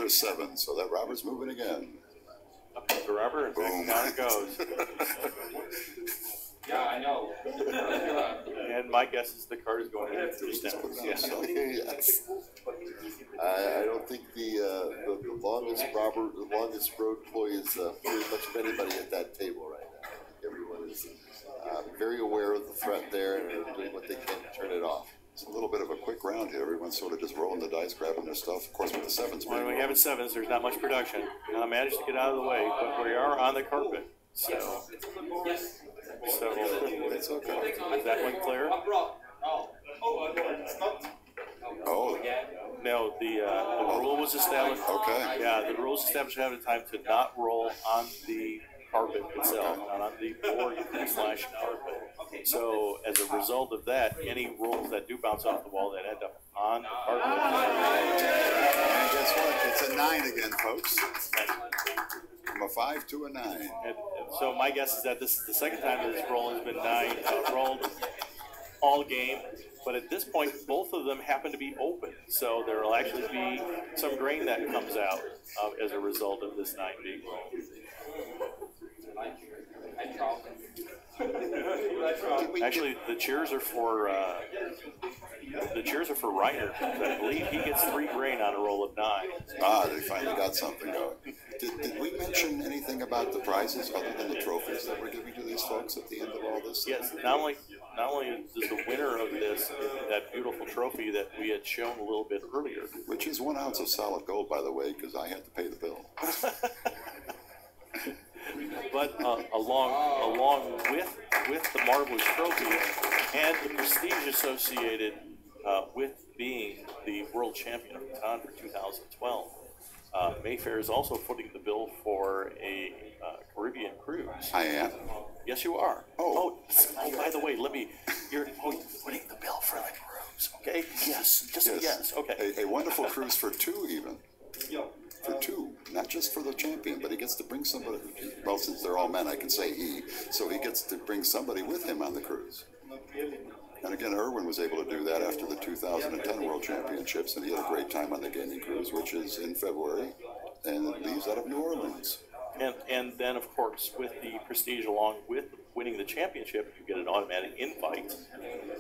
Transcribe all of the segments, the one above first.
a 7, so that robber's moving again. Up the rubber, and Boom. down it goes. Yeah, I know. And my guess is the card is going to hit 3 steps. Yes. Yes. I don't think the longest road ploy is very much of anybody at that table right now. I think everyone is very aware of the threat there and are doing what they can to turn it off. It's a little bit of a quick round here. Everyone's sort of just rolling the dice, grabbing their stuff. Of course, with the 7s. When we have 7s, there's not much production. Managed to get out of the way, but we are on the carpet. So It's okay. is that one clear? Oh, No, the rule was established. okay. Yeah, the rules established ahead of time to not roll on the carpet itself, not on the board / carpet. So as a result of that, any rolls that do bounce off the wall that end up on the carpet. And guess what? It's a 9 again, folks. From a 5 to a 9. And so my guess is that this is the second time that this roll has been 9 rolled all game. But at this point, both of them happen to be open. So there will actually be some grain that comes out as a result of this 9 being rolled. Actually, the cheers are for Reiner. I believe he gets 3 grain on a roll of 9. Ah, they finally got something going. Did we mention anything about the prizes other than the trophies that we're giving to these folks at the end of all this? Yes, not only does the winner of this that beautiful trophy that we had shown a little bit earlier, Which is 1 ounce of solid gold, by the way, because I had to pay the bill. but along with the marvelous trophy and the prestige associated with being the world champion of Catan for 2012. Mayfair is also footing the bill for a Caribbean cruise. I am? Yes, you are. Oh, by the way, you're footing the bill for the cruise, okay? Yes, just yes. yes, okay. A wonderful cruise for 2 even. For 2, not just for the champion, but he gets to bring somebody, well, since they're all men, I can say he, so he gets to bring somebody with him on the cruise. And again, Irwin was able to do that after the 2010 World Championships, and he had a great time on the gaming cruise, which is in February, and it leaves out of New Orleans. And then, of course, with the prestige along with winning the championship, you get an automatic invite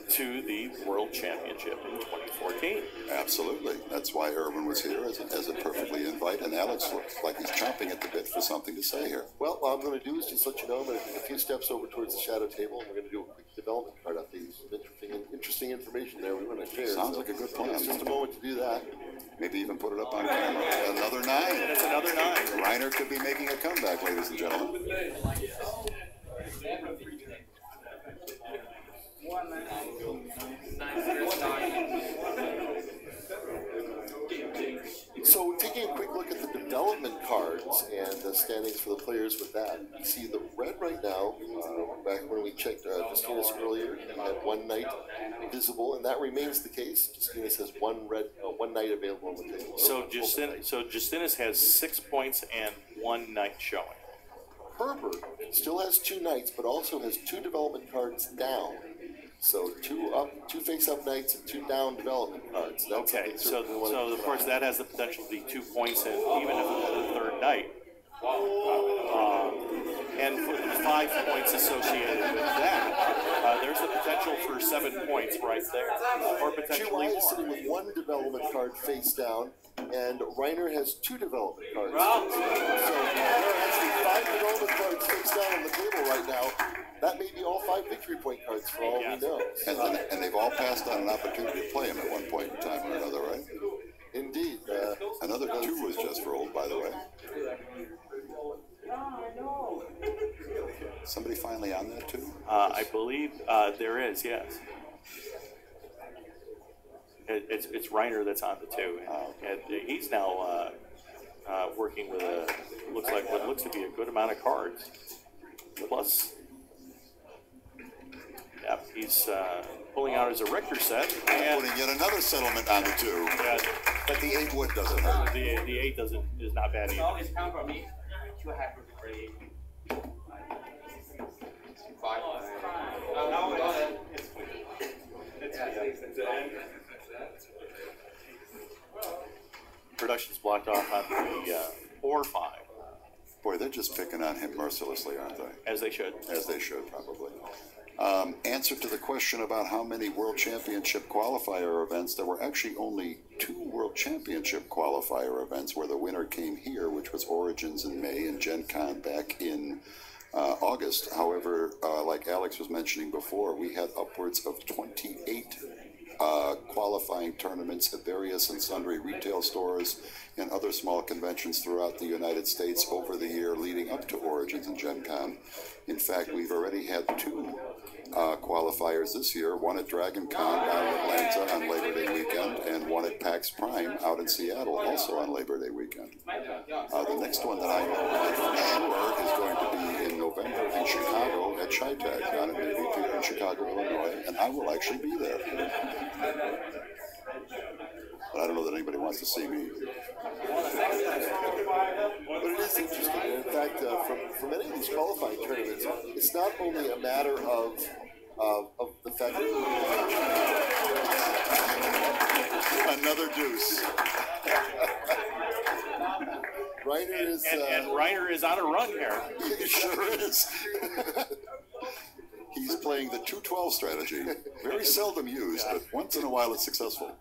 to the World Championship in 2014. Absolutely. That's why Irwin was here as a perfectly invite, and Alex looks like he's chomping at the bit for something to say here. Well, what I'm going to do is just let you know I'm going to take a few steps over towards the shadow table, and we're going to do a quick development card update. Some interesting information there we want to share. Sounds like a good plan. It's just a moment to do that. Maybe even put it up on camera. Another 9. And it's another 9. Reiner could be making a comeback, ladies and gentlemen. So taking a quick look at the development cards and the standings for the players with that, you see the red right now, back when we checked Justinas earlier, he had 1 knight visible, and that remains the case. Justinas has 1 knight available on the table. So Justinas has 6 points and 1 knight showing. Herbert still has 2 knights, but also has 2 development cards down. So 2 face-up knights and 2 down development cards. That's Okay, so of course that has the potential to be 2 points and even if it's the 3rd knight. And for the 5 points associated with that, there's the potential for 7 points right there, or potentially GY is more. sitting with 1 development card face down, and Reiner has 2 development cards. So there are actually 5 development cards face down on the table right now. That may be all 5 victory point cards for all we know. And they've all passed on an opportunity to play him at one point in time or another, right? Indeed. Another 2 was just rolled, by the way. Somebody finally on that too? I believe there is, yes. It's Reiner that's on the 2, and he's now working with what looks to be a good amount of cards. Plus, yeah, he's pulling out his Erector set. And putting yet another settlement on the 2. Yeah, But the 8 wood doesn't hurt. the 8 is not bad either. Always come from me. 2 happy for 8. 5. Production's block walked off on the 4-5. Boy, they're just picking on him mercilessly, aren't they? As they should. As they should, probably. Answer to the question about how many World Championship qualifier events, there were actually only 2 World Championship qualifier events where the winner came here, which was Origins in May and Gen Con back in August. However, like Alex was mentioning before, we had upwards of 28 qualifying tournaments at various and sundry retail stores and other small conventions throughout the United States over the year leading up to Origins and Gen Con. In fact, we've already had 2 qualifiers this year, one at Dragon Con down in Atlanta on Labor Day weekend, and one at PAX Prime out in Seattle, also on Labor Day weekend. The next one that I know for sure is going to be in November in Chicago at Catan down at Navy Pier in Chicago, Illinois, and I will actually be there. But I don't know that anybody wants to see me. But it is interesting. In fact, for many of these qualifying tournaments, it's not only a matter of the fact that Another deuce. Reiner is And Reiner is on a run here. He sure is. He's playing the 2-12 strategy. Very seldom used, but once in a while it's successful.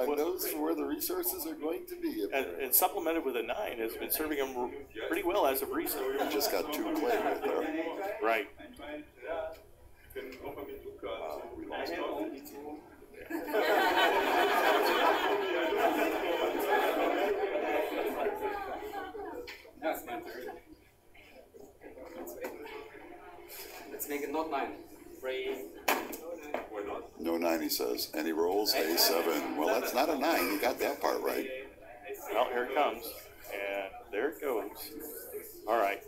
a nose for where the resources are going to be. And supplemented with a 9 has been serving him pretty well as of recent. He just got 2 clay right there. Right. Let's make it not 9. 3. No 9, he says. And he rolls A7. Well, that's not a 9. You got that part right. Well, here it comes. And there it goes. All right.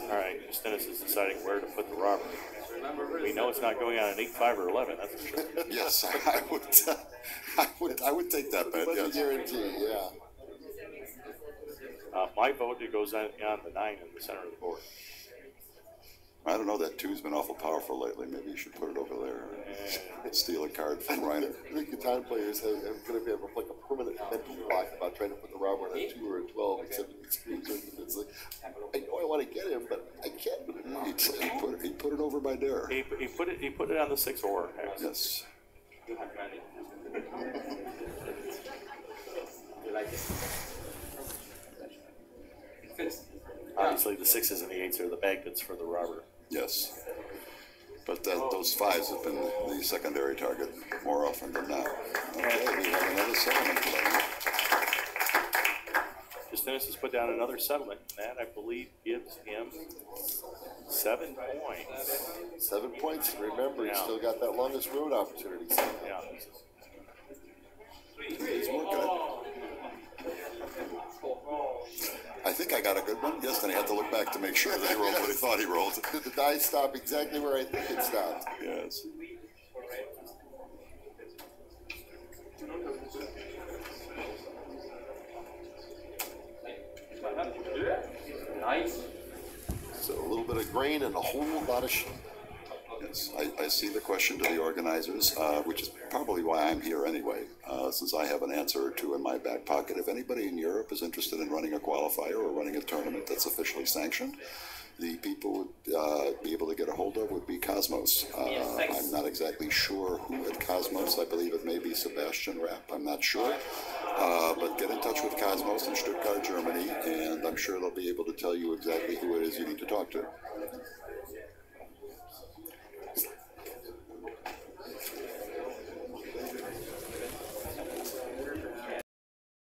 All right. Dennis is deciding where to put the robber. We know it's not going on an 8-5 or 11. That's for sure. Yes, I would take that bet. But Yes. guarantee, yeah. My vote, it goes on the 9 in the center of the board. I don't know, that 2's been awful powerful lately. Maybe you should put it over there and steal a card from Reiner. I think Catan players are going to have like a permanent mental block about trying to put the robber on a 2 or a 12, except it screams. It's like, I know I want to get him, but I can't. He put it over by Dare. He put it on the 6 or X. Yes. You like it? It fits. Obviously, the 6s and the 8s are the magnets for the robber. Yes. But those 5s have been the secondary target more often than not. Okay, we have another settlement play. Dennis has put down another settlement, and that, I believe, gives him 7 points. 7 points. Remember, he's Yeah. still got that longest road opportunity. Yeah. He's working it. I think I got a good one. Yes, then I had to look back to make sure that he rolled what he thought he rolled. Did the die stop exactly where I think it stopped? Yes. Nice. So a little bit of Grain and a whole lot of shit. Yes, I see the question to the organizers, which is probably why I'm here anyway, since I have an answer or 2 in my back pocket. If anybody in Europe is interested in running a qualifier or running a tournament that's officially sanctioned, the people would be able to get a hold of would be Cosmos. I'm not exactly sure who at Cosmos. I believe it may be Sebastian Rapp. I'm not sure. But get in touch with Cosmos in Stuttgart, Germany, and I'm sure they'll be able to tell you exactly who it is you need to talk to.